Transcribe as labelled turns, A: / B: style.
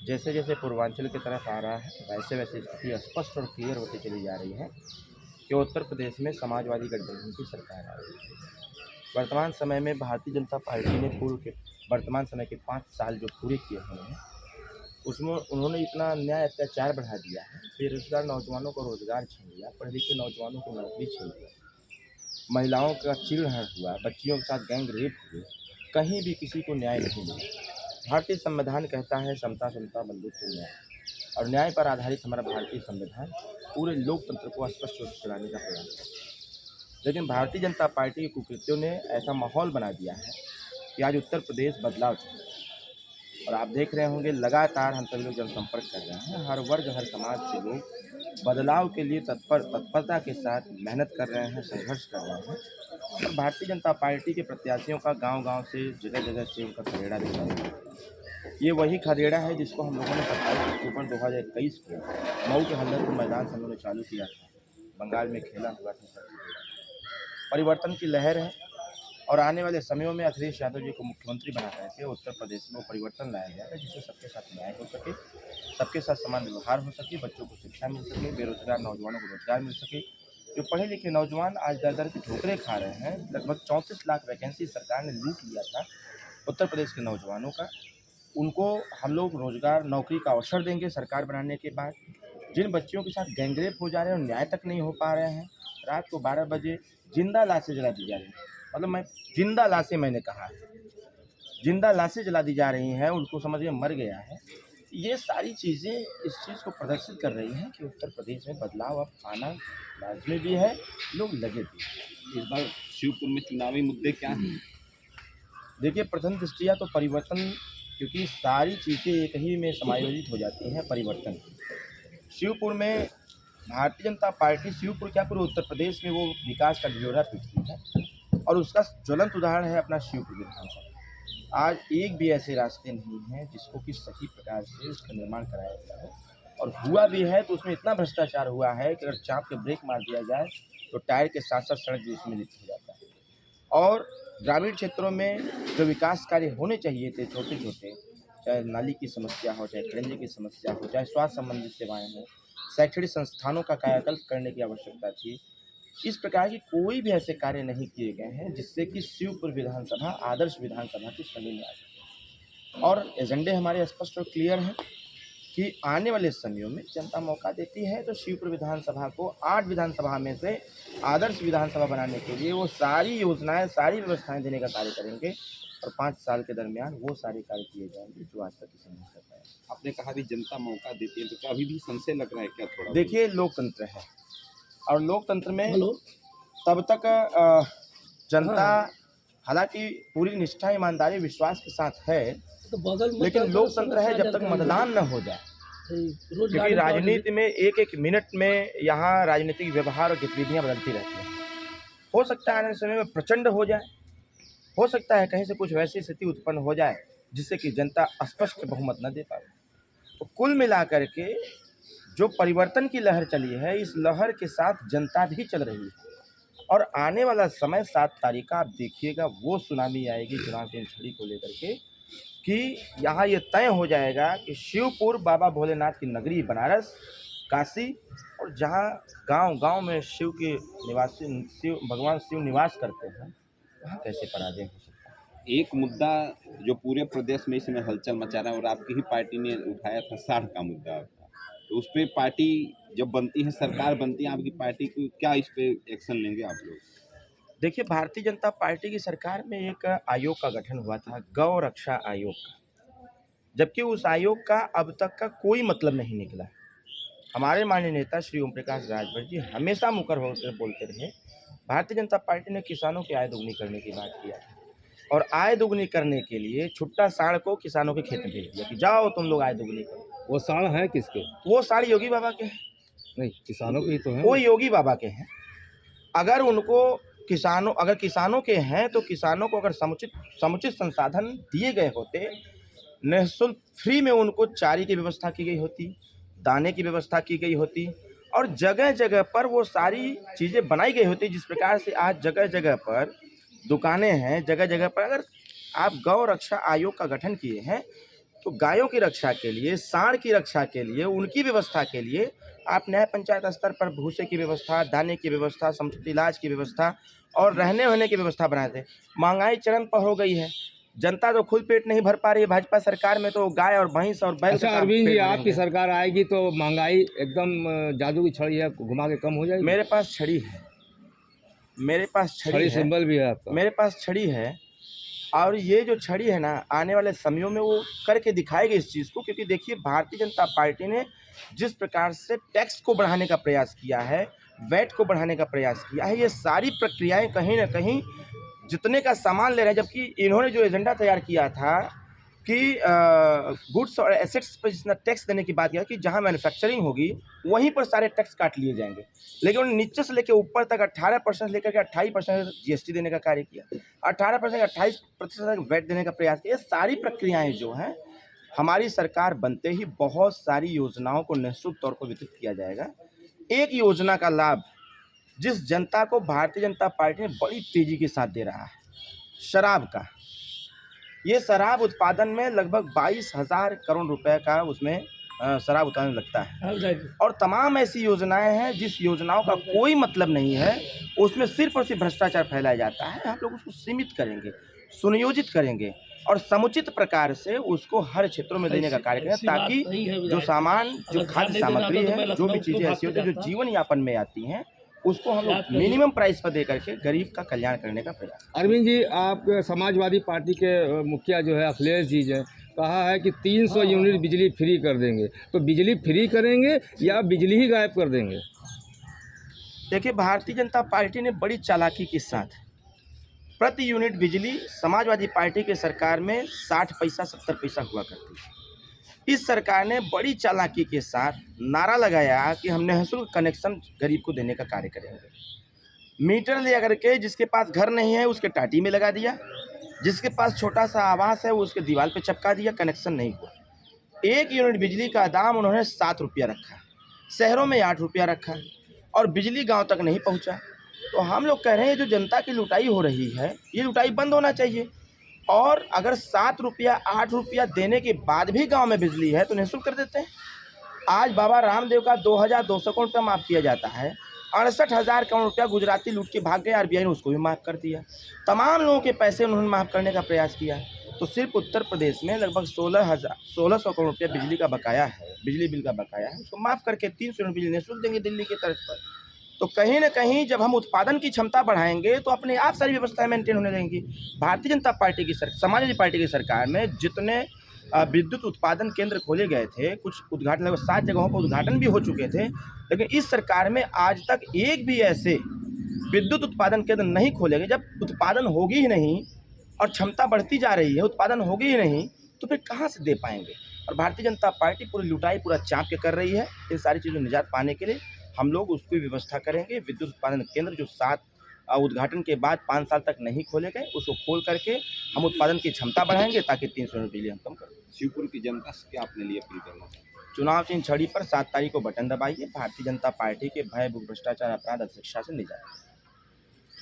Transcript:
A: जैसे जैसे पूर्वांचल की तरफ आ रहा है वैसे वैसे स्थिति स्पष्ट और क्लियर होती चली जा रही है कि उत्तर प्रदेश में समाजवादी गठबंधन की सरकार आ रही है। वर्तमान समय में भारतीय जनता पार्टी ने पूर्व के वर्तमान समय के 5 साल जो पूरे किए हुए हैं उसमें उन्होंने इतना अन्याय अत्याचार बढ़ा दिया है, बेरोजगार नौजवानों को रोजगार छीन लिया, पढ़े लिखे नौजवानों को नौकरी छीन लिया, महिलाओं का चिढ़हर हुआ, बच्चियों के साथ गैंग रेप हुए, कहीं भी किसी को न्याय नहीं मिला। भारतीय संविधान कहता है समता समता बंधुत्व न्याय, और न्याय पर आधारित हमारा भारतीय संविधान पूरे लोकतंत्र को स्पष्ट रूप से चलाने का प्रयास करता है। लेकिन भारतीय जनता पार्टी के कुकृत्यों ने ऐसा माहौल बना दिया है कि आज उत्तर प्रदेश बदलाव चाहता है। और आप देख रहे होंगे लगातार हम सभी लोग जनसंपर्क कर रहे हैं, हर वर्ग हर समाज से लोग बदलाव के लिए तत्परता के साथ मेहनत कर रहे हैं, संघर्ष कर रहे हैं। और भारतीय जनता पार्टी के प्रत्याशियों का गांव-गांव से जगह जगह से उनका खदेड़ा भी चालू है। ये वही खदेड़ा है जिसको हम लोगों ने 27 अक्टूबर 2021 को मऊ के हल्दरपुर मैदान से हम लोगों ने चालू किया था, बंगाल में खेला हुआ था। परिवर्तन की लहर है और आने वाले समयों में अखिलेश यादव जी को मुख्यमंत्री बना करके उत्तर प्रदेश में वो परिवर्तन लाया जाएगा जिससे सबके साथ न्याय हो सके, सबके साथ समान व्यवहार हो सके, बच्चों को शिक्षा मिल सके, बेरोजगार नौजवानों को रोजगार मिल सके। जो पढ़े लिखे नौजवान आज दर दर के ठोकरें खा रहे हैं, लगभग 34 लाख वैकेंसी सरकार ने लूट लिया था उत्तर प्रदेश के नौजवानों का, उनको हम लोग रोजगार नौकरी का अवसर देंगे सरकार बनाने के बाद। जिन बच्चियों के साथ गैंगरेप हो जा रहे हैं और न्याय तक नहीं हो पा रहे हैं, रात को 12 बजे जिंदा लाशें जला दी जा रही हैं, मतलब मैं जिंदा लाशें मैंने कहा है, जिंदा लाशें जला दी जा रही हैं, उनको समझिए मर गया है। ये सारी चीज़ें इस चीज़ को प्रदर्शित कर रही हैं कि उत्तर प्रदेश में बदलाव अब आना लाजमी भी है, लोग लगे भी हैं।
B: इस बार शिवपुर में चुनावी मुद्दे क्या हैं?
A: देखिए प्रथम दृष्टिया तो परिवर्तन, क्योंकि सारी चीज़ें एक ही में समायोजित हो जाती हैं परिवर्तन। शिवपुर में भारतीय जनता पार्टी शिवपुर क्या पूरे उत्तर प्रदेश में वो विकास का ढिढोरा पीटती है और उसका ज्वलंत उदाहरण है अपना शिवपुर विधानसभा। आज एक भी ऐसे रास्ते नहीं हैं जिसको कि सही प्रकार से उसका निर्माण कराया गया है, और हुआ भी है तो उसमें इतना भ्रष्टाचार हुआ है कि अगर चाप के ब्रेक मार दिया जाए तो टायर के साथ साथ सड़क भी उसमें लिप्त हो जाता है। और ग्रामीण क्षेत्रों में जो विकास कार्य होने चाहिए थे छोटे छोटे, चाहे नाली की समस्या हो, चाहे खड़ंजे की समस्या हो, चाहे स्वास्थ्य संबंधित सेवाएं हों, शैक्षणिक संस्थानों का कायाकल्प करने की आवश्यकता थी, इस प्रकार की कोई भी ऐसे कार्य नहीं किए गए हैं जिससे कि शिवपुर विधानसभा आदर्श विधानसभा की श्रेणी में आ जाए। और एजेंडे हमारे स्पष्ट और क्लियर हैं कि आने वाले समयों में जनता मौका देती है तो शिवपुर विधानसभा को 8 विधानसभा में से आदर्श विधानसभा बनाने के लिए वो सारी योजनाएं, सारी व्यवस्थाएं देने का कार्य करेंगे, और 5 साल के दरमियान वो सारे कार्य किए जाएंगे जो आज तक किसी ने नहीं कर पाया।
B: आपने कहा भी जनता मौका देती है, तो क्या अभी भी संशय लग रहा है क्या थोड़ा?
A: देखिए लोकतंत्र है और लोकतंत्र में तब तक जनता हालांकि पूरी निष्ठा ईमानदारी विश्वास के साथ है, लेकिन लोकतंत्र है जब तक मतदान न हो जाए। क्योंकि राजनीति में एक एक मिनट में यहाँ राजनीतिक व्यवहार और गतिविधियाँ बदलती रहती हैं। हो सकता है आने वाले समय में प्रचंड हो जाए, हो सकता है कहीं से कुछ वैसी स्थिति उत्पन्न हो जाए जिससे कि जनता स्पष्ट बहुमत न दे पाए। तो कुल मिलाकर के जो परिवर्तन की लहर चली है, इस लहर के साथ जनता भी चल रही है, और आने वाला समय 7 तारीख का आप देखिएगा वो सुनामी आएगी चुनाव की छड़ी को लेकर के कि यहाँ ये तय हो जाएगा कि शिवपुर बाबा भोलेनाथ की नगरी बनारस, काशी, और जहाँ गांव-गांव में शिव के निवासी भगवान शिव निवास करते हैं, वहाँ कैसे पराजय हो सकता है।
B: एक मुद्दा जो पूरे प्रदेश में इस समय हलचल मचा रहा है और आपकी ही पार्टी ने उठाया था, साढ़ का मुद्दा था, तो उस पर पार्टी जब बनती है, सरकार बनती है आपकी पार्टी को, क्या इस पे एक्शन लेंगे आप लोग?
A: देखिए भारतीय जनता पार्टी की सरकार में एक आयोग का गठन हुआ था, गौ रक्षा आयोग का, जबकि उस आयोग का अब तक का कोई मतलब नहीं निकला। हमारे माननीय नेता श्री ओम प्रकाश राजभर जी हमेशा मुकर होकर बोलते रहे, भारतीय जनता पार्टी ने किसानों की आय दोगुनी करने की बात किया है, और आय दोगुनी करने के लिए छुट्टा साढ़ को किसानों के खेत में भेज दिया कि जाओ तुम लोग आय दोगुनी करो।
C: वो साढ़ है किसके?
A: वो साढ़ योगी बाबा के हैं।
C: नहीं, किसानों के ही तो है।
A: वो योगी बाबा के हैं। अगर किसानों के हैं तो किसानों को अगर समुचित संसाधन दिए गए होते, निःशुल्क फ्री में उनको चारे की व्यवस्था की गई होती, दाने की व्यवस्था की गई होती, और जगह जगह पर वो सारी चीज़ें बनाई गई होती, जिस प्रकार से आज जगह जगह पर दुकानें हैं, जगह जगह पर अगर आप गौ रक्षा आयोग का गठन किए हैं तो गायों की रक्षा के लिए, सांड की रक्षा के लिए, उनकी व्यवस्था के लिए आप न्याय पंचायत स्तर पर भूसे की व्यवस्था, दाने की व्यवस्था, समुचित इलाज की व्यवस्था और रहने वहने की व्यवस्था बनाए थे। महंगाई चरम पर हो गई है, जनता तो खुद पेट नहीं भर पा रही है। भाजपा सरकार में तो गाय और भैंस और बैल
C: अच्छा
A: का
C: अरविंद जी,
A: पेट
C: आपकी
A: भरेंगे।
C: सरकार आएगी तो महंगाई एकदम जादू की छड़ी है, घुमा के कम हो जाएगी।
A: मेरे पास छड़ी है, मेरे पास छड़ी
C: छड़ी
A: है,
C: सिंबल भी है आपका।
A: मेरे पास छड़ी है। और ये जो छड़ी है ना, आने वाले समयों में वो करके दिखाएगी इस चीज़ को। क्योंकि देखिए, भारतीय जनता पार्टी ने जिस प्रकार से टैक्स को बढ़ाने का प्रयास किया है, वैट को बढ़ाने का प्रयास किया है, ये सारी प्रक्रियाएं कहीं ना कहीं जितने का सामान ले रहे हैं, जबकि इन्होंने जो एजेंडा तैयार किया था कि गुड्स और एसेट्स पर जितना टैक्स देने की बात किया कि जहां मैन्युफैक्चरिंग होगी वहीं पर सारे टैक्स काट लिए जाएंगे, लेकिन उन्होंने नीचे से लेकर ऊपर तक 18% लेकर के 28% जीएसटी देने का कार्य किया, 18% 28% तक वैट देने का प्रयास किया। ये सारी प्रक्रियाएं जो हैं, हमारी सरकार बनते ही बहुत सारी योजनाओं को निःशुल्क तौर पर वितरित किया जाएगा। एक योजना का लाभ जिस जनता को भारतीय जनता पार्टी ने बड़ी तेजी के साथ दे रहा है, शराब का। ये शराब उत्पादन में लगभग 22,000 करोड़ रुपए का उसमें शराब उत्पादन लगता है। और तमाम ऐसी योजनाएं हैं जिस योजनाओं का कोई मतलब नहीं है, उसमें सिर्फ और सिर्फ भ्रष्टाचार फैलाया जाता है। हम लोग उसको सीमित करेंगे, सुनियोजित करेंगे और समुचित प्रकार से उसको हर क्षेत्रों में देने का कार्य करें, ताकि जो सामान, जो खाद्य सामग्री है, जो भी चीज़ें ऐसी होती हैं जो जीवन यापन में आती हैं, उसको हम लोग मिनिमम प्राइस पर दे करके गरीब का कल्याण करने का प्रयास।
C: अरविंद जी, आप समाजवादी पार्टी के मुखिया जो है अखिलेश जी ने कहा है कि 300 यूनिट बिजली फ्री कर देंगे, तो बिजली फ्री करेंगे या बिजली ही गायब कर देंगे?
A: देखिए, भारतीय जनता पार्टी ने बड़ी चालाकी के साथ प्रति यूनिट बिजली समाजवादी पार्टी के सरकार में 60 पैसा 70 पैसा हुआ करती थी। इस सरकार ने बड़ी चालाकी के साथ नारा लगाया कि हम निःशुल्क कनेक्शन गरीब को देने का कार्य करेंगे। मीटर ले करके जिसके पास घर नहीं है उसके टाटी में लगा दिया, जिसके पास छोटा सा आवास है वो उसके दीवार पे चिपका दिया, कनेक्शन नहीं हुआ। 1 यूनिट बिजली का दाम उन्होंने 7 रुपया रखा, शहरों में 8 रुपया रखा और बिजली गांव तक नहीं पहुंचा। तो हम लोग कह रहे हैं, जो जनता की लुटाई हो रही है, ये लुटाई बंद होना चाहिए। और अगर 7 रुपया 8 रुपया देने के बाद भी गांव में बिजली है तो निःशुल्क कर देते हैं। आज बाबा रामदेव का 2,200 करोड़ रुपया माफ़ किया जाता है। 68,000 करोड़ रुपया गुजराती लूट के भाग गए, आरबीआई ने उसको भी माफ़ कर दिया। तमाम लोगों के पैसे उन्होंने माफ़ करने का प्रयास किया। तो सिर्फ उत्तर प्रदेश में लगभग 1600 करोड़ रुपया बिजली का बकाया है, बिजली बिल का बकाया है, उसको माफ़ करके 300 यूनिट बिजली निःशुल्क देंगे दिल्ली की तर्ज पर। तो कहीं ना कहीं जब हम उत्पादन की क्षमता बढ़ाएंगे तो अपने आप सारी व्यवस्थाएं मेंटेन होने लगेंगी। भारतीय जनता पार्टी की समाजवादी पार्टी की सरकार में जितने विद्युत उत्पादन केंद्र खोले गए थे, कुछ उद्घाटन लगभग 7 जगहों पर उद्घाटन भी हो चुके थे, लेकिन इस सरकार में आज तक एक भी ऐसे विद्युत उत्पादन केंद्र नहीं खोले गए। जब उत्पादन होगी ही नहीं और क्षमता बढ़ती जा रही है, उत्पादन होगी ही नहीं, तो फिर कहाँ से दे पाएंगे। और भारतीय जनता पार्टी पूरी लुटाई पूरा चाँप के कर रही है। इन सारी चीज़ों में निजात पाने के लिए हम लोग उसकी व्यवस्था करेंगे। विद्युत उत्पादन केंद्र जो 7 उद्घाटन के बाद 5 साल तक नहीं खोले गए, उसको खोल करके हम उत्पादन की क्षमता बढ़ाएंगे ताकि 300 यूनिट बिजली हम कम करें।
B: शिवपुर की जनता से क्या अपने लिए अपील करना चाहते हैं?
A: चुनाव चिन्ह छड़ी पर 7 तारीख को बटन दबाइए। भारतीय जनता पार्टी के भय, भ्रष्टाचार, अपराध और शिक्षा से निजात।